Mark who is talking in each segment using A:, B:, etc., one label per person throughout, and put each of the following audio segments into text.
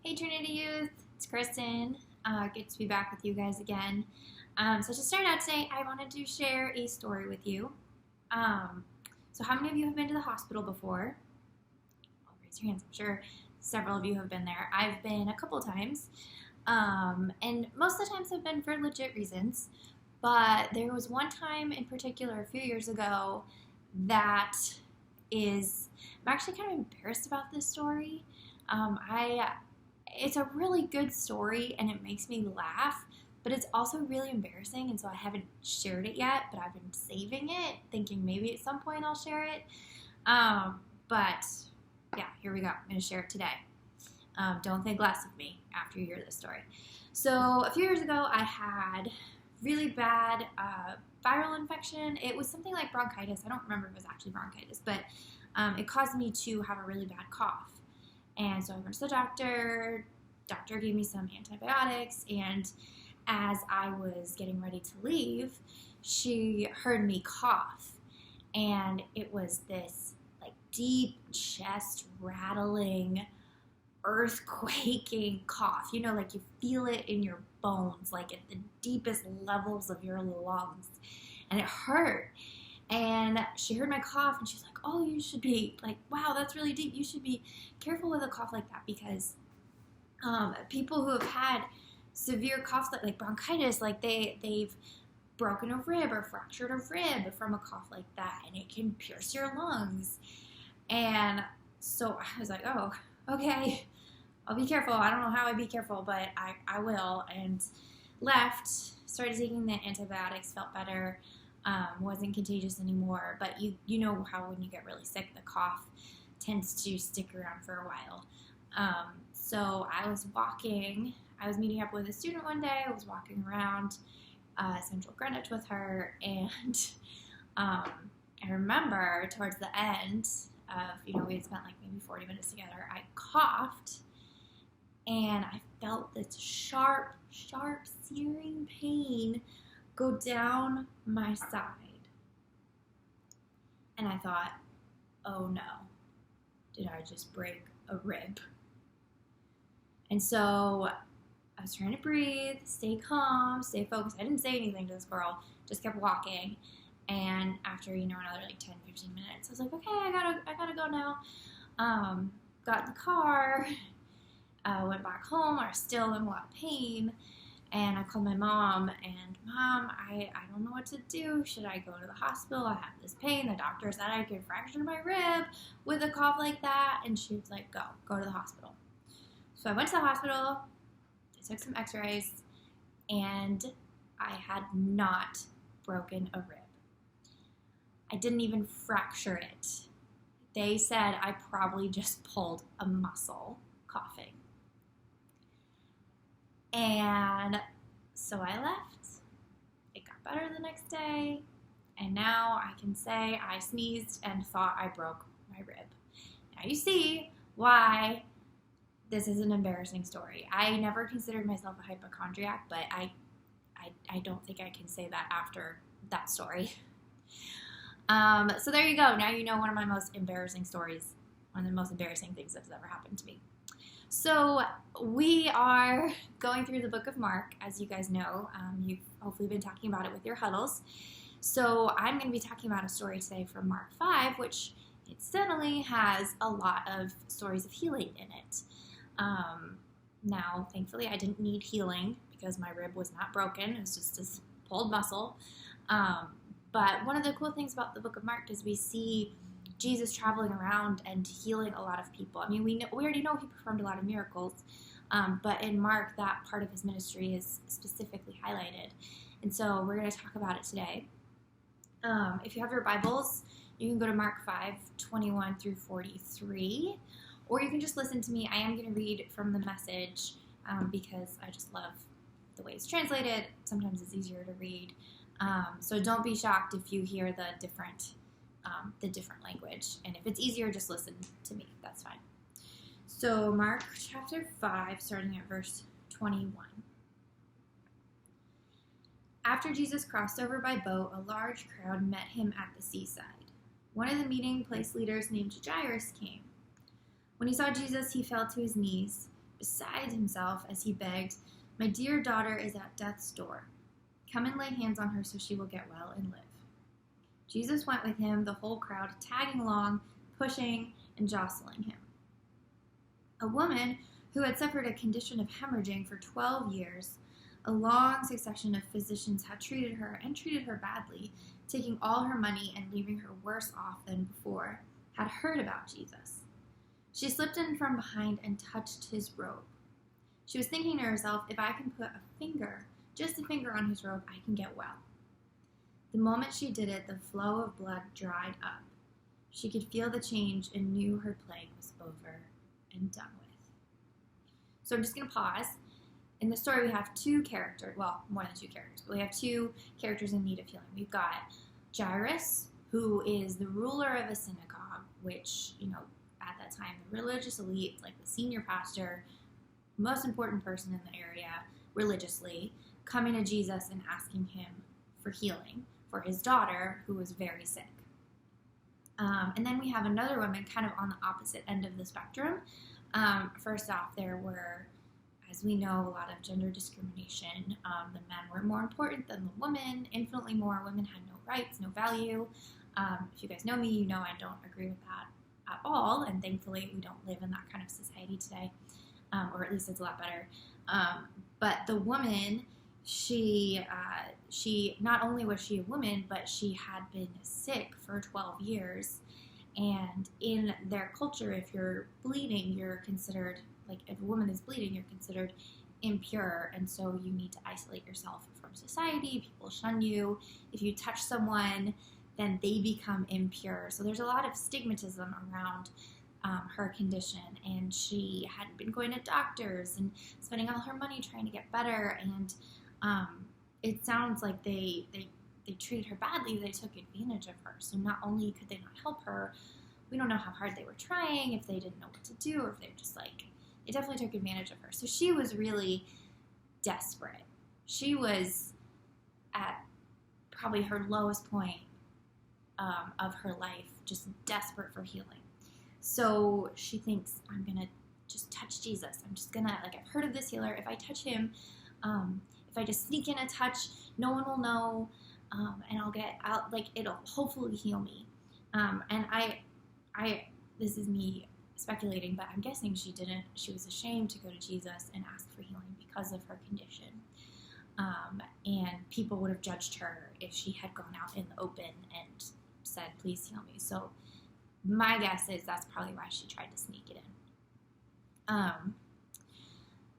A: Hey Trinity Youth, it's Kristen. Good to be back with you guys again. So to start out today, I wanted to share a story with you. So how many of you have been to the hospital before? I'll raise your hands. I'm sure several of you have been there. I've been a couple times, and most of the times have been for legit reasons. But there was one time in particular a few years ago that I'm actually kind of embarrassed about this story. It's a really good story and it makes me laugh, but it's also really embarrassing, and so I haven't shared it yet, but I've been saving it, thinking maybe at some point I'll share it. But yeah, here we go. I'm going to share it today. Don't think less of me after you hear this story. So a few years ago, I had really bad viral infection. It was something like bronchitis. I don't remember if it was actually bronchitis, but it caused me to have a really bad cough. And so I went to the doctor. Doctor gave me some antibiotics, and as I was getting ready to leave, she heard me cough, and it was this like deep chest rattling, earthquaking cough. You know, like you feel it in your bones, like at the deepest levels of your lungs, and it hurt. And she heard my cough, and she was like, "Oh, you should be like, wow, that's really deep. You should be careful with a cough like that, because people who have had severe coughs like bronchitis, like they've broken a rib or fractured a rib from a cough like that, and it can pierce your lungs." And so I was like, "Oh, okay, I'll be careful. I don't know how I'd be careful, but I will." And left, started taking the antibiotics, felt better. Wasn't contagious anymore, but you know how when you get really sick, the cough tends to stick around for a while. So I was meeting up with a student one day. I was walking around Central Greenwich with her, and I remember towards the end of, we had spent like maybe 40 minutes together, I coughed, and I felt this sharp, searing pain go down my side. And I thought, oh no, did I just break a rib? And so I was trying to breathe, stay calm, stay focused. I didn't say anything to this girl, just kept walking. And after, another like 10, 15 minutes, I was like, okay, I gotta go now. Got in the car, went back home. I was still in a lot of pain. And I called my mom, and Mom, I don't know what to do. Should I go to the hospital? I have this pain. The doctor said I could fracture my rib with a cough like that. And she was like, go to the hospital. So I went to the hospital. They took some x-rays, and I had not broken a rib. I didn't even fracture it. They said I probably just pulled a muscle coughing. And so I left. It got better the next day, and now I can say I sneezed and thought I broke my rib. Now you see why this is an embarrassing story. I never considered myself a hypochondriac, but I don't think I can say that after that story. So there you go. Now you know one of my most embarrassing stories, one of the most embarrassing things that's ever happened to me. So we are going through the book of Mark, as you guys know. You've hopefully been talking about it with your huddles. So I'm going to be talking about a story today from Mark 5, which incidentally has a lot of stories of healing in it. Now, thankfully, I didn't need healing because my rib was not broken. It was just this pulled muscle. But one of the cool things about the book of Mark is we see Jesus traveling around and healing a lot of people. I mean, we already know he performed a lot of miracles, but in Mark, that part of his ministry is specifically highlighted. And so we're going to talk about it today. If you have your Bibles, you can go to Mark 5, 21 through 43, or you can just listen to me. I am going to read from the Message because I just love the way it's translated. Sometimes it's easier to read. So don't be shocked if you hear the different language. And if it's easier, just listen to me. That's fine. So Mark chapter 5, starting at verse 21. After Jesus crossed over by boat, a large crowd met him at the seaside. One of the meeting place leaders named Jairus came. When he saw Jesus, he fell to his knees, beside himself as he begged, "My dear daughter is at death's door. Come and lay hands on her so she will get well and live." Jesus went with him, the whole crowd tagging along, pushing and jostling him. A woman who had suffered a condition of hemorrhaging for 12 years, a long succession of physicians had treated her badly, taking all her money and leaving her worse off than before, had heard about Jesus. She slipped in from behind and touched his robe. She was thinking to herself, if I can put just a finger on his robe, I can get well. The moment she did it, the flow of blood dried up. She could feel the change and knew her plague was over and done with. So I'm just going to pause. In the story, we have two characters, well, more than two characters, but we have two characters in need of healing. We've got Jairus, who is the ruler of a synagogue, which, at that time, the religious elite, like the senior pastor, most important person in the area religiously, coming to Jesus and asking him for healing for his daughter, who was very sick. And then we have another woman kind of on the opposite end of the spectrum. First off, there were, as we know, a lot of gender discrimination. The men were more important than the women, infinitely more. Women had no rights, no value. If you guys know me, you know I don't agree with that at all, and thankfully we don't live in that kind of society today, or at least it's a lot better. But the woman, she not only was she a woman, but she had been sick for 12 years. And in their culture, if you're bleeding, you're considered, like if a woman is bleeding, you're considered impure. And so you need to isolate yourself from society. People shun you. If you touch someone, then they become impure. So there's a lot of stigmatism around her condition. And she had been going to doctors and spending all her money trying to get better. And it sounds like they treated her badly. They took advantage of her. So not only could they not help her, we don't know how hard they were trying, if they didn't know what to do, or if they were just they definitely took advantage of her. So she was really desperate. She was at probably her lowest point of her life, just desperate for healing. So she thinks, I'm going to just touch Jesus. I'm just going to, I've heard of this healer. If I touch him, if I just sneak in a touch, no one will know. And I'll get out, it'll hopefully heal me. And this is me speculating, but I'm guessing she didn't. She was ashamed to go to Jesus and ask for healing because of her condition. And people would have judged her if she had gone out in the open and said, please heal me. So my guess is that's probably why she tried to sneak it in.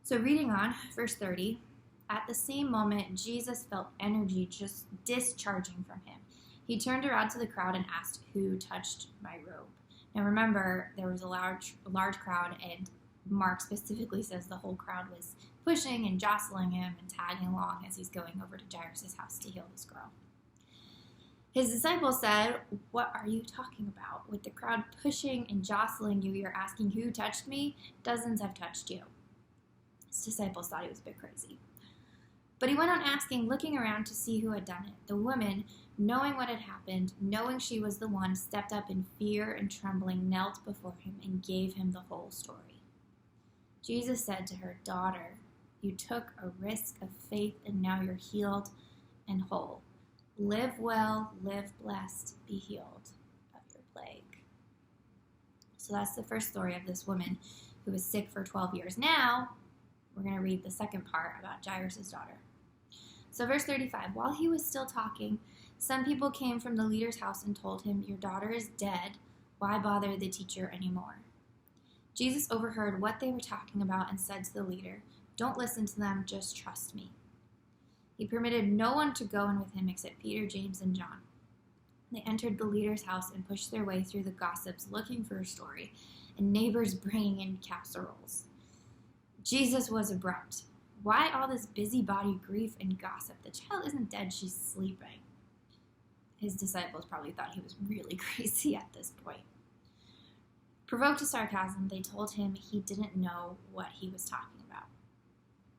A: So reading on, verse 30. At the same moment, Jesus felt energy just discharging from him. He turned around to the crowd and asked, "Who touched my robe?" Now remember, there was a large crowd, and Mark specifically says the whole crowd was pushing and jostling him and tagging along as he's going over to Jairus' house to heal this girl. His disciples said, "What are you talking about? With the crowd pushing and jostling you, you're asking who touched me? Dozens have touched you." His disciples thought he was a bit crazy. But he went on asking, looking around to see who had done it. The woman, knowing what had happened, knowing she was the one, stepped up in fear and trembling, knelt before him, and gave him the whole story. Jesus said to her, "Daughter, you took a risk of faith, and now you're healed and whole. Live well, live blessed, be healed of your plague." So that's the first story of this woman who was sick for 12 years. Now, we're going to read the second part about Jairus' daughter. So verse 35, while he was still talking, some people came from the leader's house and told him, "Your daughter is dead. Why bother the teacher anymore?" Jesus overheard what they were talking about and said to the leader, "Don't listen to them, just trust me." He permitted no one to go in with him except Peter, James, and John. They entered the leader's house and pushed their way through the gossips looking for a story, and neighbors bringing in casseroles. Jesus was abrupt. Why all this busybody grief and gossip? The child isn't dead, she's sleeping. His disciples probably thought he was really crazy at this point. Provoked to sarcasm, they told him he didn't know what he was talking about.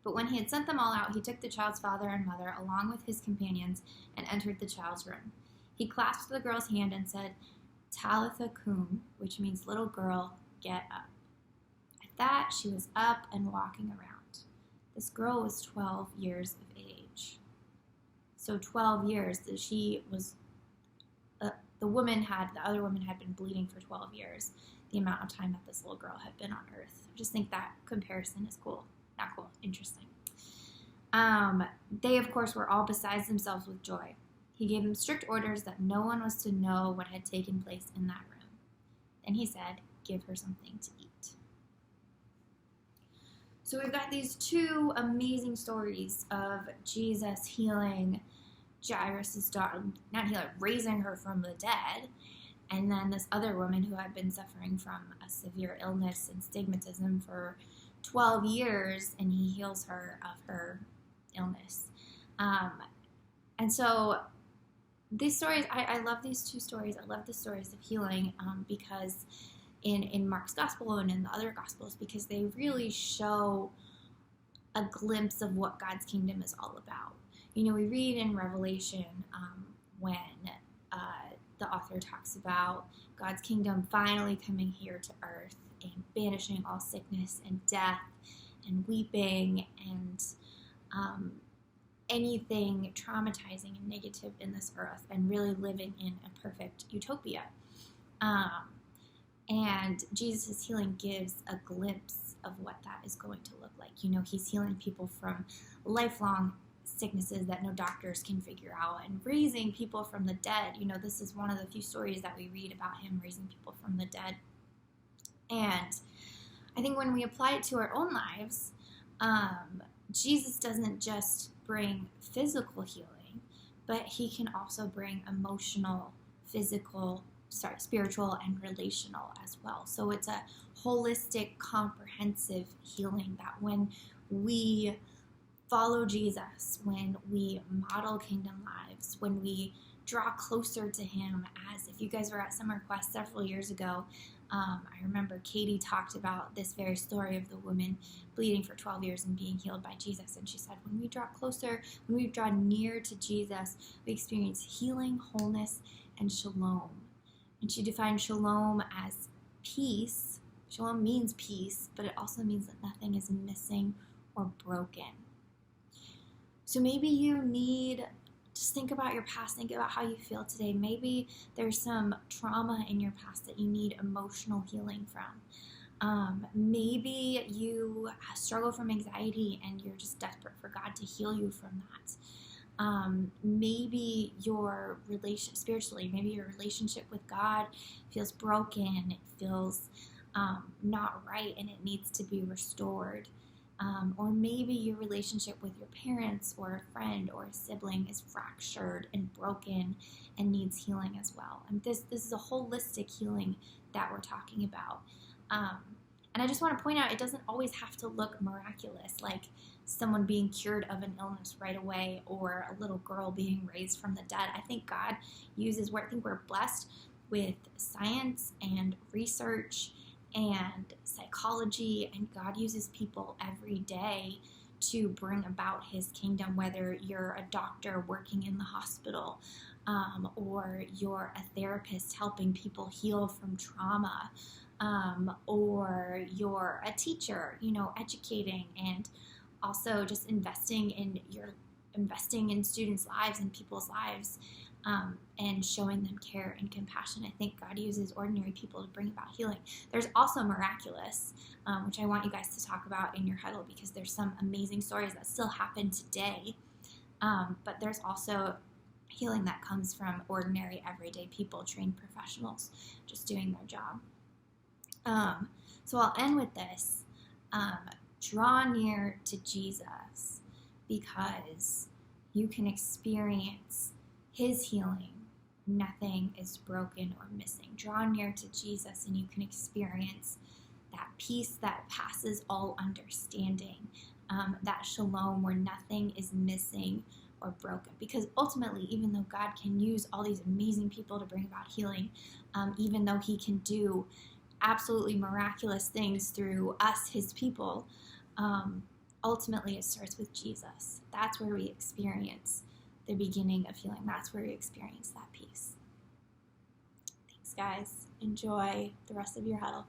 A: But when he had sent them all out, he took the child's father and mother along with his companions and entered the child's room. He clasped the girl's hand and said, "Talitha cum," which means, "Little girl, get up." At that, she was up and walking around. This girl was 12 years of age. So 12 years that she was, the other woman had been bleeding for 12 years, the amount of time that this little girl had been on earth. I just think that comparison is cool. Not cool, interesting. They, of course, were all beside themselves with joy. He gave them strict orders that no one was to know what had taken place in that room. Then he said, give her something to eat. So we've got these two amazing stories of Jesus healing Jairus' daughter, raising her from the dead, and then this other woman who had been suffering from a severe illness and stigmatism for 12 years, and he heals her of her illness. And so these stories, I love these two stories. I love the stories of healing because in Mark's gospel and in the other gospels, because they really show a glimpse of what God's kingdom is all about. You know, we read in Revelation when the author talks about God's kingdom finally coming here to earth and banishing all sickness and death and weeping and anything traumatizing and negative in this earth, and really living in a perfect utopia. And Jesus' healing gives a glimpse of what that is going to look like. You know, he's healing people from lifelong sicknesses that no doctors can figure out, and raising people from the dead. You know, this is one of the few stories that we read about him raising people from the dead. And I think when we apply it to our own lives, Jesus doesn't just bring physical healing, but he can also bring emotional, spiritual, and relational as well. So it's a holistic, comprehensive healing that when we follow Jesus, when we model kingdom lives, when we draw closer to him, as if you guys were at Summer Quest several years ago, I remember Katie talked about this very story of the woman bleeding for 12 years and being healed by Jesus. And she said, when we draw closer, when we draw near to Jesus, we experience healing, wholeness, and shalom. And she defined shalom as peace. Shalom means peace, but it also means that nothing is missing or broken. So maybe you need, just think about your past, think about how you feel today. Maybe there's some trauma in your past that you need emotional healing from. Maybe you struggle from anxiety and you're just desperate for God to heal you from that. Maybe your spiritually, maybe your relationship with God feels broken, it feels not right, and it needs to be restored. Or maybe your relationship with your parents or a friend or a sibling is fractured and broken and needs healing as well. And this is a holistic healing that we're talking about. And I just want to point out, it doesn't always have to look miraculous, like someone being cured of an illness right away or a little girl being raised from the dead. I think God uses, I think we're blessed with science and research and psychology, and God uses people every day to bring about his kingdom, whether you're a doctor working in the hospital, or you're a therapist helping people heal from trauma, or you're a teacher, educating, and also just investing in students' lives and people's lives, and showing them care and compassion. I think God uses ordinary people to bring about healing. There's also miraculous, which I want you guys to talk about in your huddle, because there's some amazing stories that still happen today. But there's also healing that comes from ordinary, everyday people, trained professionals, just doing their job. So I'll end with this. Draw near to Jesus, because you can experience his healing. Nothing is broken or missing. Draw near to Jesus and you can experience that peace that passes all understanding, that shalom where nothing is missing or broken. Because ultimately, even though God can use all these amazing people to bring about healing, even though he can do absolutely miraculous things through us, his people, ultimately it starts with Jesus. That's where we experience the beginning of healing. That's where we experience that peace. Thanks, guys. Enjoy the rest of your huddle.